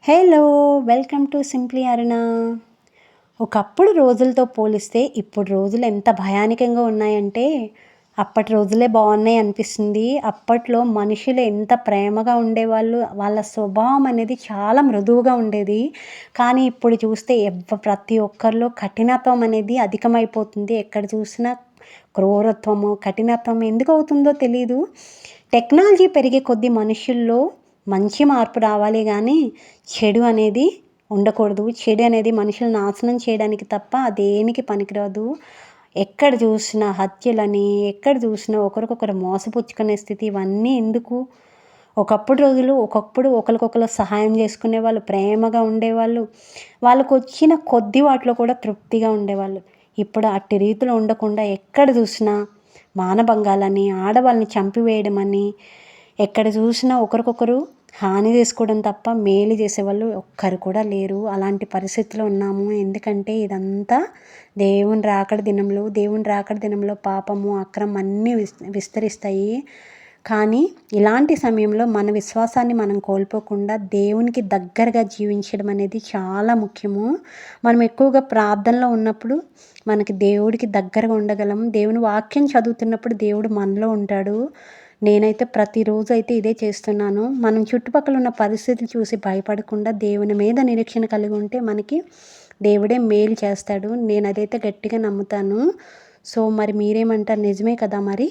Hello! Welcome to simply అరుణ. ఒకప్పుడు రోజులతో పోలిస్తే ఇప్పుడు రోజులు ఎంత భయానకంగా ఉన్నాయంటే, అప్పటి రోజులే బాగున్నాయి అనిపిస్తుంది. అప్పట్లో మనుషులు ఎంత ప్రేమగా ఉండేవాళ్ళు. వాళ్ళ స్వభావం అనేది చాలా మృదువుగా ఉండేది. కానీ ఇప్పుడు చూస్తే ప్రతి ఒక్కరిలో కఠినత్వం అనేది అధికమైపోతుంది. ఎక్కడ చూసినా క్రూరత్వము, కఠినత్వం ఎందుకవుతుందో తెలీదు. టెక్నాలజీ పెరిగే కొద్దీ మనుషుల్లో మంచి మార్పు రావాలి గానీ, చెడు అనేది ఉండకూడదు. చెడు అనేది మనుషులను నాశనం చేయడానికి తప్ప దేనికి పనికిరాదు. ఎక్కడ చూసినా హత్యలని, ఎక్కడ చూసినా ఒకరికొకరు మోసపుచ్చుకునే స్థితి ఇవన్నీ ఎందుకు? ఒకప్పుడు ఒకరికొకరు సహాయం చేసుకునేవాళ్ళు, ప్రేమగా ఉండేవాళ్ళు. వాళ్ళకొచ్చిన కొద్ది వాటిలో కూడా తృప్తిగా ఉండేవాళ్ళు. ఇప్పుడు అట్టి రీతిలో ఉండకుండా ఎక్కడ చూసినా మానభంగాలని, ఆడవాళ్ళని చంపివేయడమని, ఎక్కడ చూసినా ఒకరికొకరు హాని చేసుకోవడం తప్ప మేలు చేసేవాళ్ళు ఒక్కరు కూడా లేరు. అలాంటి పరిస్థితిలో ఉన్నాము. ఎందుకంటే ఇదంతా దేవుని రాకడ దినంలో పాపము, అక్రమం అన్నీ విస్తరిస్తాయి. కానీ ఇలాంటి సమయంలో మన విశ్వాసాన్ని మనం కోల్పోకుండా దేవునికి దగ్గరగా జీవించడం అనేది చాలా ముఖ్యము. మనం ఎక్కువగా ప్రార్థనలో ఉన్నప్పుడు మనకి దేవుడికి దగ్గరగా ఉండగలం. దేవుని వాక్యం చదువుతున్నప్పుడు దేవుడు మనలో ఉంటాడు. నేనైతే ప్రతిరోజు అయితే ఇదే చేస్తున్నాను. మనం చుట్టుపక్కల ఉన్న పరిస్థితులు చూసి భయపడకుండా దేవుని మీద నిరీక్షణ కలిగి ఉంటే మనకి దేవుడే మేలు చేస్తాడు. నేను అదైతే గట్టిగా నమ్ముతాను. సో మరి మీరేమంటారు? నిజమే కదా మరి?